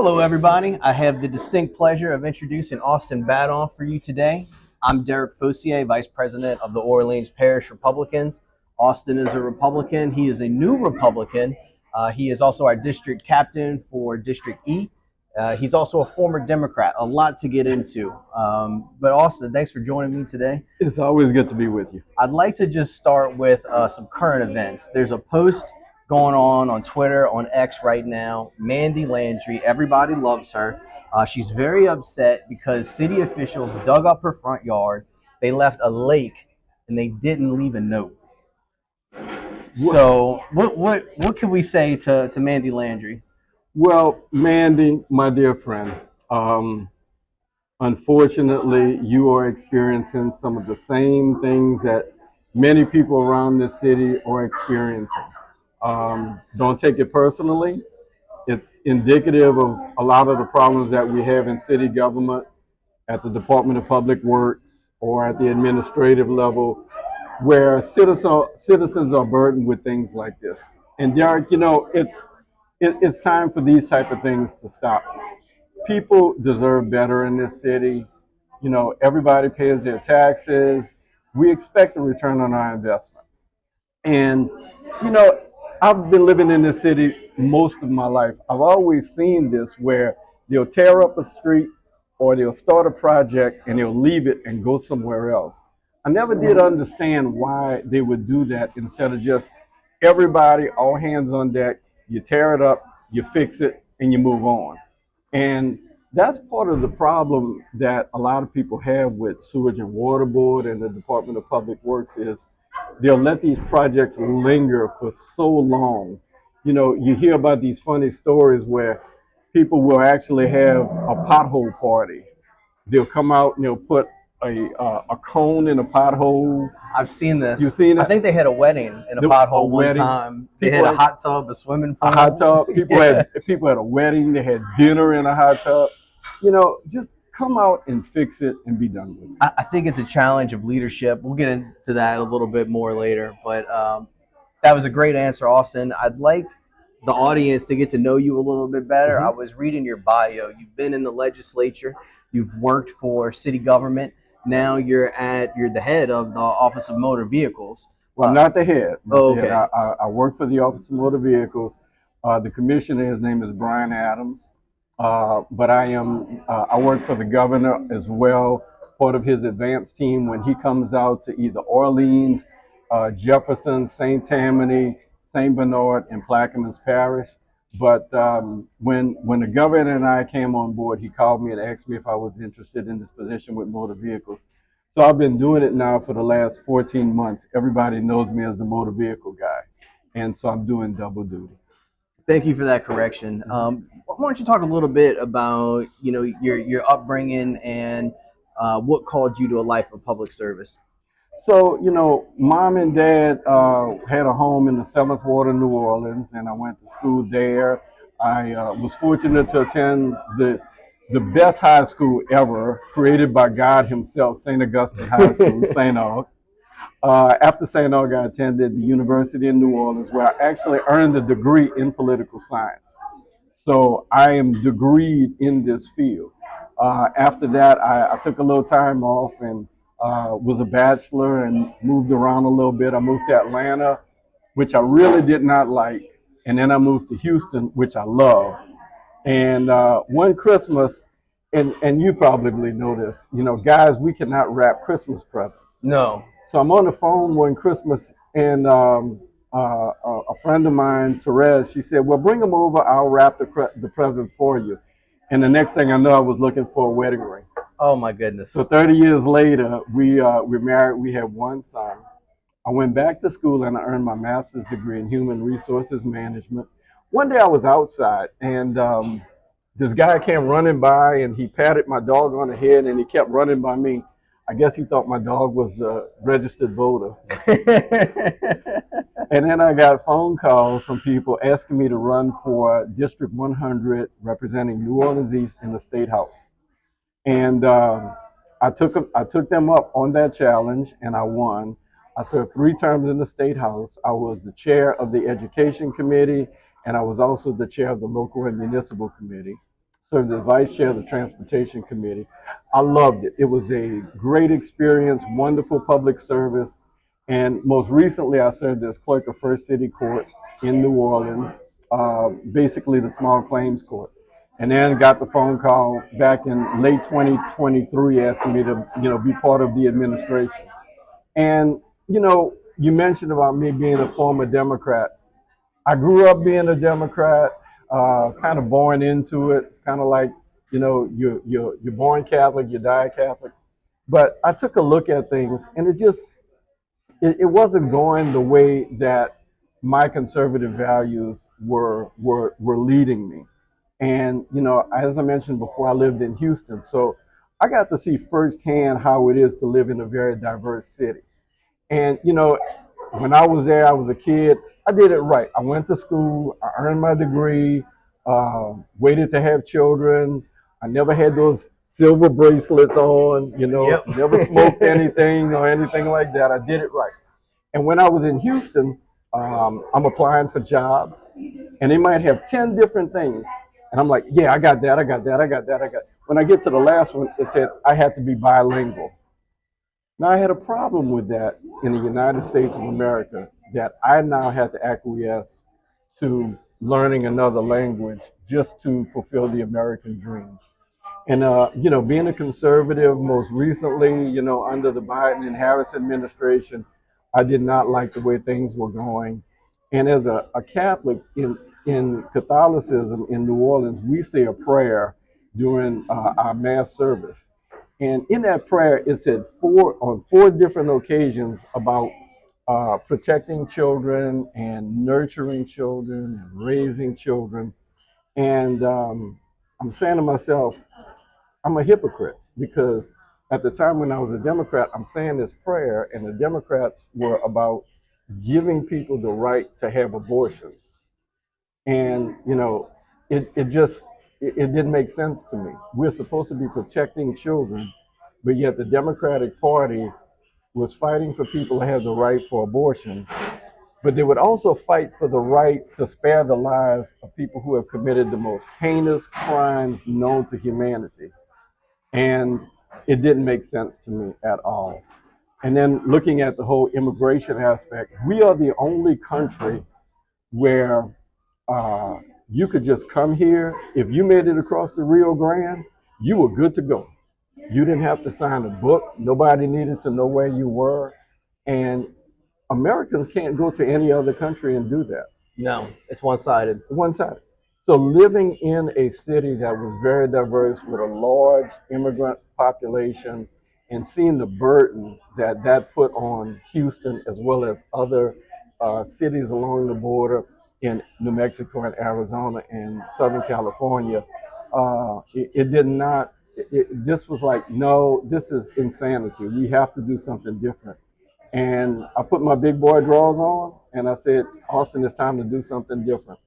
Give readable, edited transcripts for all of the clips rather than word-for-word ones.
Hello, everybody. I have the distinct pleasure of introducing Austin Badon for you today. I'm Derek Fossier, Vice President of the Orleans Parish Republicans. Austin is a Republican. He is a new Republican. He is also our district captain for District E. He's also a former Democrat. A lot to get into. But Austin, thanks for joining me today. It's always good to be with you. I'd like to just start with some current events. There's a post going on Twitter, on X right now. Mandy Landry, everybody loves her. She's very upset because city officials dug up her front yard. They left a lake and they didn't leave a note. So what can we say to Mandy Landry? Well, Mandy, my dear friend, unfortunately, you are experiencing some of the same things that many people around the city are experiencing. Don't take it personally. It's indicative of a lot of the problems that we have in city government, at the Department of Public Works, or at the administrative level, where citizens are burdened with things like this. And Derek, it's time for these type of things to stop. People deserve better in this city. Everybody pays their taxes. We expect a return on our investment. And, you know, I've been living in this city most of my life. I've always seen this where they'll tear up a street or they'll start a project and they'll leave it and go somewhere else. I never did understand why they would do that instead of just everybody, all hands on deck, you tear it up, you fix it, and you move on. And that's part of the problem that a lot of people have with Sewage and Water Board and the Department of Public Works is they'll let these projects linger for so long. You hear about these funny stories where people will actually have a pothole party. They'll come out and they'll put a cone in a pothole. I've seen this. You've seen I it? think they had a wedding in a A pothole one wedding. time. They People had a had hot tub, a swimming pool. a hot tub. People had a wedding. They had dinner in a hot tub. Just come out and fix it and be done with it. I think it's a challenge of leadership. We'll get into that a little bit more later. But that was a great answer, Austin. I'd like the audience to get to know you a little bit better. Mhm. I was reading your bio. You've been in the legislature. You've worked for city government. Now you're the head of the Office of Motor Vehicles. Well, not the head. Oh, The head. okay. I work for the Office of Motor Vehicles. The commissioner, his name is Brian Adams. But I work for the governor as well, part of his advance team when he comes out to either Orleans, Jefferson, St. Tammany, St. Bernard, and Plaquemines Parish. But when the governor and I came on board, he called me and asked me if I was interested in this position with motor vehicles. So I've been doing it now for the last 14 months. Everybody knows me as the motor vehicle guy. And so I'm doing double duty. Thank you for that correction. Why don't you talk a little bit about your upbringing and what called you to a life of public service? So, mom and dad had a home in the Seventh Ward of New Orleans, and I went to school there. I was fortunate to attend the best high school ever, created by God Himself, St. Augustine High School, St. Aug. After St. Aug, I attended the University in New Orleans, where I actually earned a degree in political science. So I am degreed in this field. After that, I took a little time off and was a bachelor and moved around a little bit. I moved to Atlanta, which I really did not like. And then I moved to Houston, which I love. And one Christmas, and you probably know this, guys, we cannot wrap Christmas presents. No. So I'm on the phone one Christmas, and a friend of mine, Therese, she said, "Well, bring them over. I'll wrap the presents for you." And the next thing I know, I was looking for a wedding ring. Oh my goodness. So 30 years later, we're married. We have one son. I went back to school and I earned my master's degree in human resources management. One day I was outside, and this guy came running by, and he patted my dog on the head, and he kept running by me. I guess he thought my dog was a registered voter. And then I got phone calls from people asking me to run for District 100, representing New Orleans East in the State House. And I took them up on that challenge, and I won. I served 3 terms in the State House. I was the chair of the Education Committee, and I was also the chair of the Local and Municipal Committee. served as vice chair of the transportation committee. I loved it. It was a great experience, wonderful public service. And most recently, I served as clerk of First City Court in New Orleans, basically the small claims court. And then got the phone call back in late 2023 asking me to, be part of the administration. And, you mentioned about me being a former Democrat. I grew up being a Democrat, kind of born into it. It's kind of like, you're born Catholic, you die Catholic. But I took a look at things, and it wasn't going the way that my conservative values were leading me. And as I mentioned before, I lived in Houston, so I got to see firsthand how it is to live in a very diverse city. And when I was there, I was a kid. I did it right. I went to school. I earned my degree. Waited to have children. I never had those silver bracelets on. Yep. Never smoked anything or anything like that. I did it right. And when I was in Houston, I'm applying for jobs, and they might have 10 different things. And I'm like, yeah, I got that, I got that, I got that, I got. When I get to the last one, it said I had to be bilingual. Now, I had a problem with that in the United States of America, that I now had to acquiesce to learning another language just to fulfill the American dream. And, being a conservative, most recently, under the Biden and Harris administration, I did not like the way things were going. And as a Catholic in Catholicism in New Orleans, we say a prayer during our Mass service. And in that prayer, it said on four different occasions about protecting children and nurturing children and raising children. And I'm saying to myself, I'm a hypocrite, because at the time when I was a Democrat, I'm saying this prayer, and the Democrats were about giving people the right to have abortions. And, it didn't make sense to me. We're supposed to be protecting children, but yet the Democratic Party was fighting for people to have the right for abortion, but they would also fight for the right to spare the lives of people who have committed the most heinous crimes known to humanity. And it didn't make sense to me at all. And then looking at the whole immigration aspect, we are the only country where uh, you could just come here. If you made it across the Rio Grande, you were good to go. You didn't have to sign a book. Nobody needed to know where you were. And Americans can't go to any other country and do that. No, it's one-sided. One-sided. So living in a city that was very diverse with a large immigrant population, and seeing the burden that that put on Houston as well as other cities along the border in New Mexico and Arizona and Southern California, it did not, this was like, no, this is insanity. We have to do something different. And I put my big boy drawers on, and I said, Austin, it's time to do something different.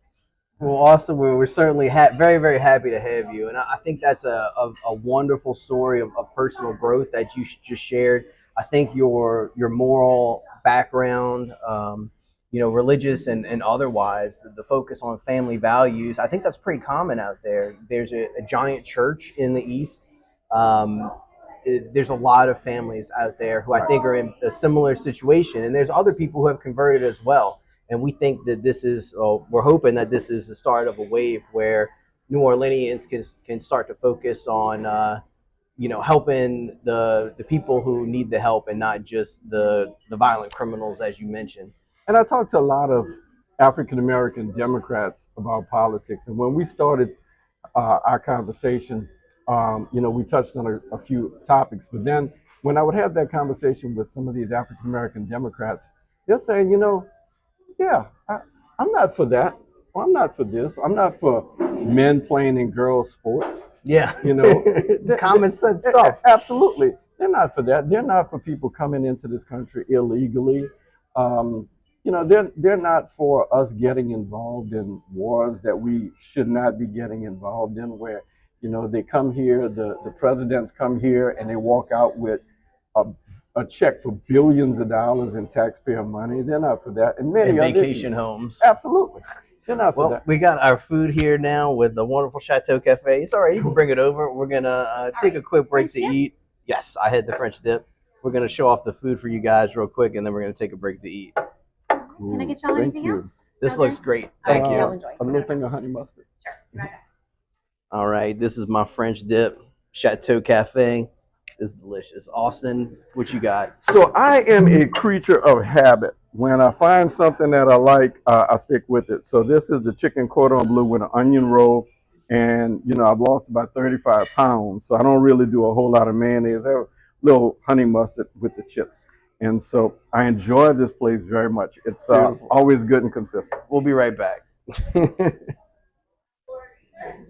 Well, Austin, we're certainly very, very happy to have you. And I think that's a wonderful story of personal growth that you just shared. I think your moral background, religious and otherwise, the focus on family values, I think that's pretty common out there. There's a giant church in the East. Um, there's a lot of families out there who I think are in a similar situation. And there's other people who have converted as well. And we think that we're hoping that this is the start of a wave where New Orleanians can start to focus on, helping the people who need the help, and not just the violent criminals, as you mentioned. And I talked to a lot of African American Democrats about politics. And when we started our conversation, we touched on a few topics. But then when I would have that conversation with some of these African American Democrats, they're saying, yeah, I'm not for that. Or I'm not for this. I'm not for men playing in girls' sports. Yeah, it's common sense stuff. Absolutely, they're not for that. They're not for people coming into this country illegally. They're not for us getting involved in wars that we should not be getting involved in. Where they come here, the presidents come here, and they walk out with a a check for billions of dollars in taxpayer money. They're not for that. And many And other vacation issues. homes. Absolutely. You're not for Well, that. we got our food here now with the wonderful Chateau Cafe. It's all right. You can bring it over. We're gonna take a quick break to eat. Yes, I had the French dip. We're gonna show off the food for you guys real quick, and then we're gonna take a break to eat. Cool. Can I get y'all Thank anything you. else? This No looks good? great. All right, Thank you. y'all enjoy. A little thing of honey mustard. Sure. All right, this is my French dip, Chateau Cafe. It's delicious. Austin, what you got? So I am a creature of habit. When I find something that I like, I stick with it. So this is the chicken cordon bleu with an onion roll. And, I've lost about 35 pounds. So I don't really do a whole lot of mayonnaise. I have a little honey mustard with the chips. And so I enjoy this place very much. It's always good and consistent. We'll be right back.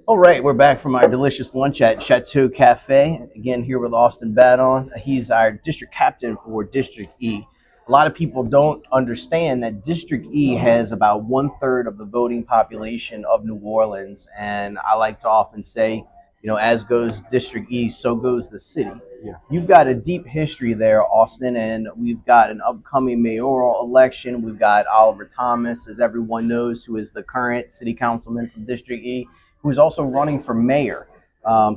All right, we're back from our delicious lunch at Chateau Cafe. Again, here with Austin Badon. He's our district captain for District E. A lot of people don't understand that District E has about 1/3 of the voting population of New Orleans. And I like to often say, as goes District E, so goes the city. Yeah. You've got a deep history there, Austin, and we've got an upcoming mayoral election. We've got Oliver Thomas, as everyone knows, who is the current city councilman from District E, who is also running for mayor.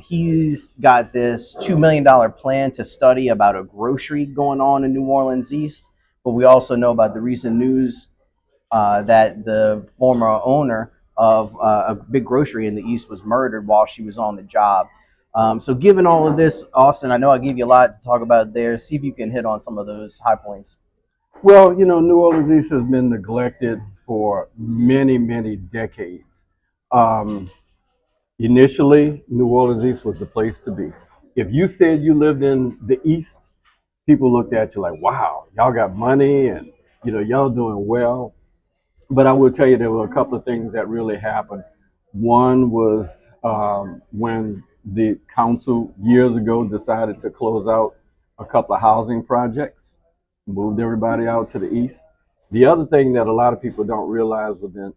He's got this $2 million plan to study about a grocery going on in New Orleans East. But we also know about the recent news that the former owner of a big grocery in the East was murdered while she was on the job. So given all of this, Austin, I know I gave you a lot to talk about there. See if you can hit on some of those high points. Well, New Orleans East has been neglected for many, many decades. Um, Initially, New Orleans East was the place to be. If you said you lived in the East, people looked at you like, wow, y'all got money and, y'all doing well. But I will tell you, there were a couple of things that really happened. One was when the council years ago decided to close out a couple of housing projects, moved everybody out to the east. The other thing that a lot of people don't realize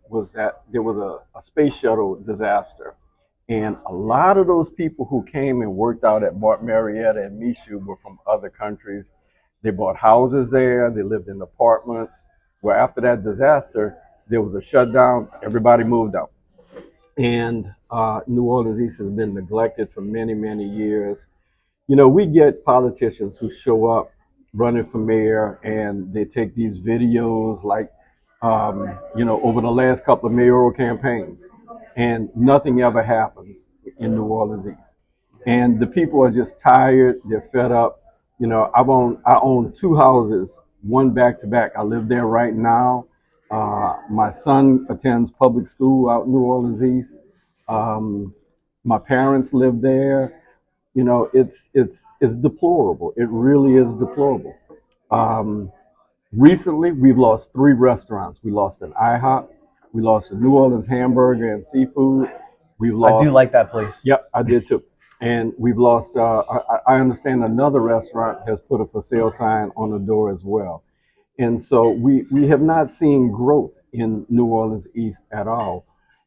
was that there was a space shuttle disaster. And a lot of those people who came and worked out at Marietta and Michoud were from other countries. They bought houses there, they lived in apartments. Well, after that disaster, there was a shutdown, everybody moved out. And New Orleans East has been neglected for many, many years. We get politicians who show up running for mayor and they take these videos like, over the last couple of mayoral campaigns, and nothing ever happens in New Orleans East. And the people are just tired, they're fed up. I own two houses, one back to back. I live there right now. My son attends public school out in New Orleans East. My parents live there. It's deplorable. It really is deplorable. Um, Recently, we've lost three restaurants. We lost an IHOP. We lost a New Orleans hamburger and seafood. We've I do lost. like that place. Yep, I did too. And we've lost. I understand another restaurant has put a for sale sign on the door as well. And so we have not seen growth in New Orleans East at all.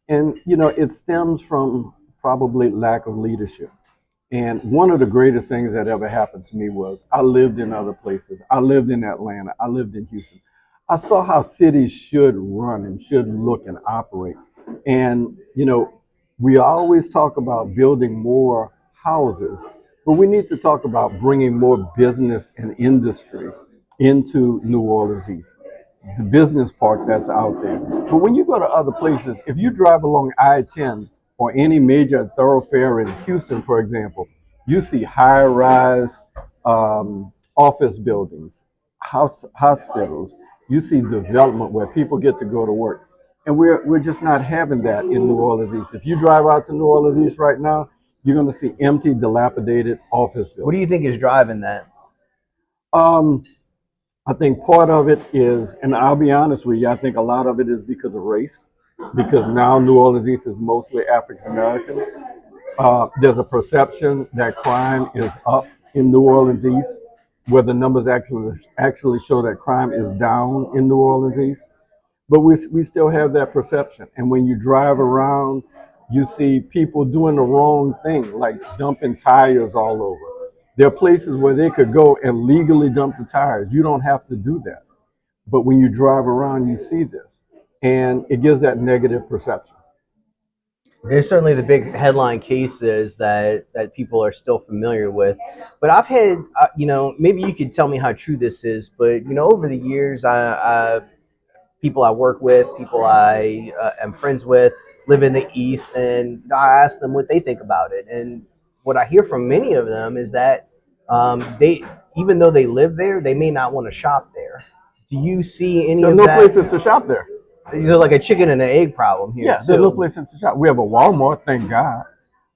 And it stems from probably lack of leadership. And one of the greatest things that ever happened to me was I lived in other places. I lived in Atlanta. I lived in Houston. I saw how cities should run and should look and operate. And, we always talk about building more houses, but we need to talk about bringing more business and industry into New Orleans East, the business park that's out there. But when you go to other places, if you drive along I-10 or any major thoroughfare in Houston, for example, you see high-rise office buildings, hospitals. You see development where people get to go to work. And we're just not having that in New Orleans East. If you drive out to New Orleans East right now, you're going to see empty, dilapidated office buildings. What do you think is driving that? Um, I think part of it is, and I'll be honest with you, I think a lot of it is because of race, because now New Orleans East is mostly African American. There's a perception that crime is up in New Orleans East, where the numbers actually show that crime is down in New Orleans East. But we still have that perception. And when you drive around, you see people doing the wrong thing, like dumping tires all over. There are places where they could go and legally dump the tires. You don't have to do that. But when you drive around, you see this. and it gives that negative perception. There's certainly the big headline cases that people are still familiar with, but I've had, maybe you could tell me how true this is, but over the years, I people I work with, people I am friends with, live in the East, and I ask them what they think about it. And what I hear from many of them is that they, even though they live there, they may not want to shop there. Do you see any There's of no that? places to shop there. There's like a chicken and an egg problem here Yeah, there's no too. places to shop. We have a Walmart, thank God.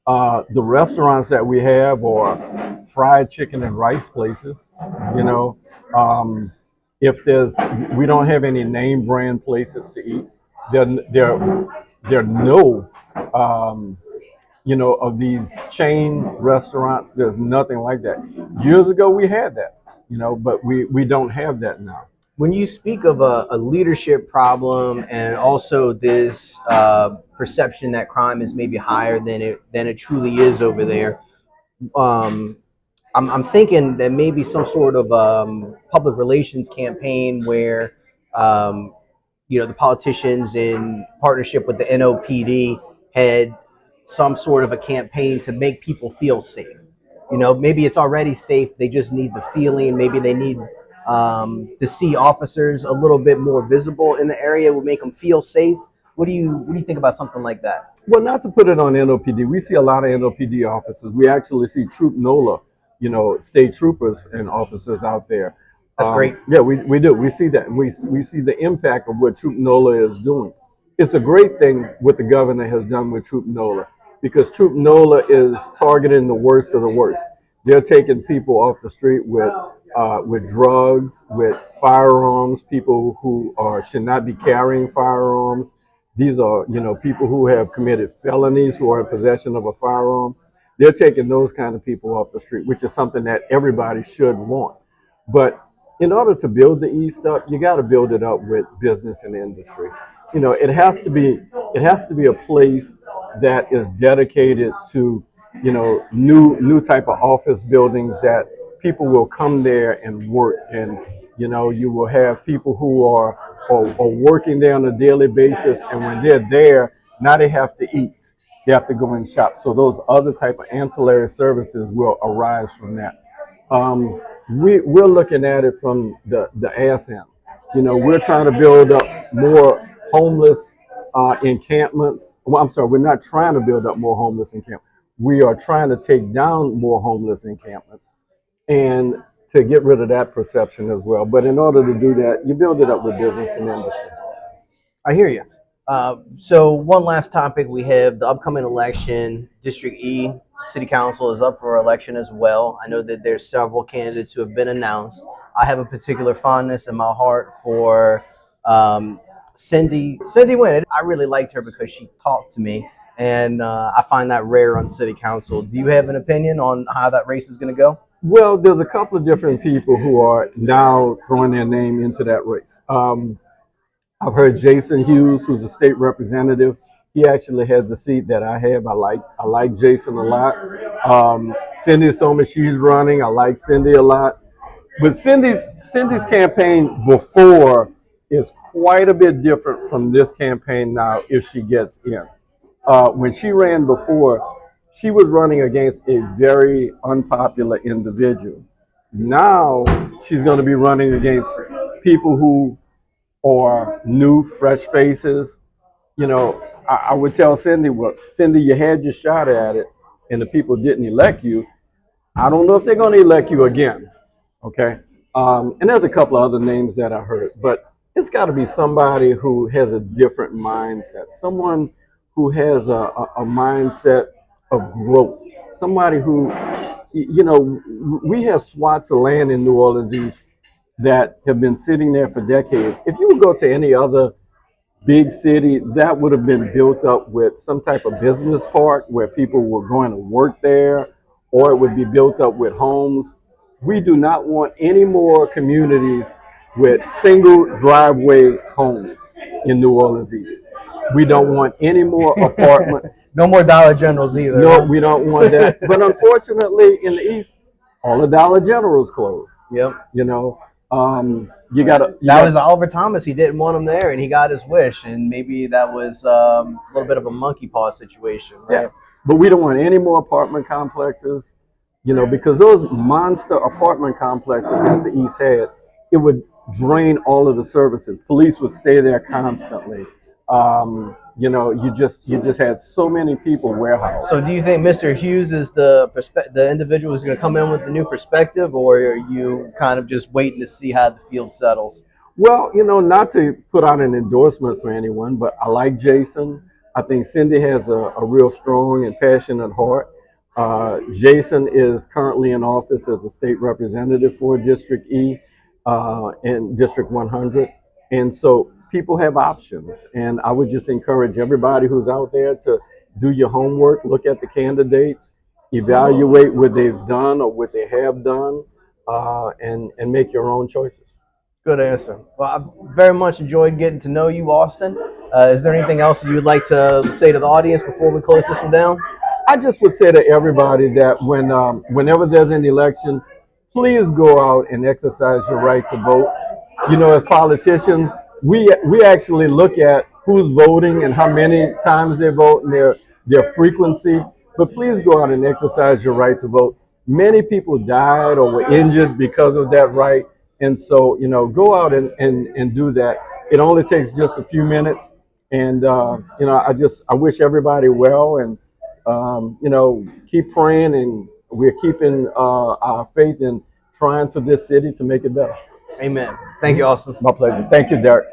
The restaurants that we have are fried chicken and rice places. You know, um, if there's, we don't have any name brand places to eat. There are no, um, of these chain restaurants. There's nothing like that. Years ago, we had that, but we don't have that now. When you speak of a leadership problem and also this perception that crime is maybe higher than it truly is over there, um, I'm thinking that maybe some sort of public relations campaign where the politicians in partnership with the NOPD had some sort of a campaign to make people feel safe. Maybe it's already safe. They just need the feeling. Maybe they need to see officers a little bit more visible in the area will make them feel safe. What do you think about something like that? Well, not to put it on NOPD, we see a lot of NOPD officers. We actually see Troop NOLA, state troopers and officers out there. That's great. Yeah, we do. We see that. We see the impact of what Troop NOLA is doing. It's a great thing what the governor has done with Troop NOLA because Troop NOLA is targeting the worst of the worst. They're taking people off the street with drugs, with firearms, people who should not be carrying firearms. These are, people who have committed felonies, who are in possession of a firearm. They're taking those kind of people off the street, which is something that everybody should want. But in order to build the East up, you got to build it up with business and industry. It has to be a place that is dedicated to, new type of office buildings that people will come there and work, and you will have people who are working there on a daily basis, and when they're there, now they have to eat. They have to go and shop. So those other type of ancillary services will arise from that. We're looking at it from the ass end. We're trying to build up more homeless encampments. Well, I'm sorry, we're not trying to build up more homeless encampments. We are trying to take down more homeless encampments and to get rid of that perception as well. But in order to do that, you build it up with business and industry. I hear you. So one last topic, we have the upcoming election. District E City Council is up for election as well. I know that there's several candidates who have been announced. I have a particular fondness in my heart for Cindy Wynn. I really liked her because she talked to me, and I find that rare on City Council. Do you have an opinion on how that race is going to go? Well, there's a couple of different people who are now throwing their name into that race. I've heard Jason Hughes, who's a state representative. He actually has the seat that I have. I like Jason a lot. Cindy's told me she's running. I like Cindy a lot. But Cindy's campaign before is quite a bit different from this campaign now if she gets in. When she ran before, she was running against a very unpopular individual. Now she's going to be running against people who are new, fresh faces. I would tell Cindy, well, Cindy, you had your shot at it, and the people didn't elect you. I don't know if they're going to elect you again. Okay. And there's a couple of other names that I heard, but it's got to be somebody who has a different mindset, someone who has a mindset of growth, somebody who, we have swaths of land in New Orleans East that have been sitting there for decades. If you would go to any other big city, that would have been built up with some type of business park where people were going to work there, or it would be built up with homes. We do not want any more communities with single driveway homes in New Orleans East. We don't want any more apartments. No more Dollar Generals either. No, Huh? we don't want that. But unfortunately, in the East, all the Dollar Generals closed. Yep. You know, um, That was Oliver Thomas. He didn't want him there, and he got his wish. And maybe that was a little bit of a monkey paw situation, right? Yeah, but we don't want any more apartment complexes, because those monster apartment complexes at the East Head, it would drain all of the services. Police would stay there constantly. You just had so many people warehoused. So, do you think Mr. Hughes is the individual who's going to come in with the new perspective, or are you kind of just waiting to see how the field settles? Well, not to put out an endorsement for anyone, but I like Jason. I think Cindy has a real strong and passionate heart. Jason is currently in office as a state representative for District E and District 100. And so people have options. And I would just encourage everybody who's out there to do your homework, look at the candidates, evaluate what they've done or what they have done, and make your own choices. Good answer. Well, I very much enjoyed getting to know you, Austin. Is there anything else you would like to say to the audience before we close this one down? I just would say to everybody that whenever there's an election, please go out and exercise your right to vote. As politicians, we actually look at who's voting and how many times they vote and their frequency. But please go out and exercise your right to vote. Many people died or were injured because of that right. And so, go out and do that. It only takes just a few minutes. And, I wish everybody well and, keep praying, and we're keeping our faith in trying for this city to make it better. Amen. Thank you, Austin. My pleasure. Thank you, Derek.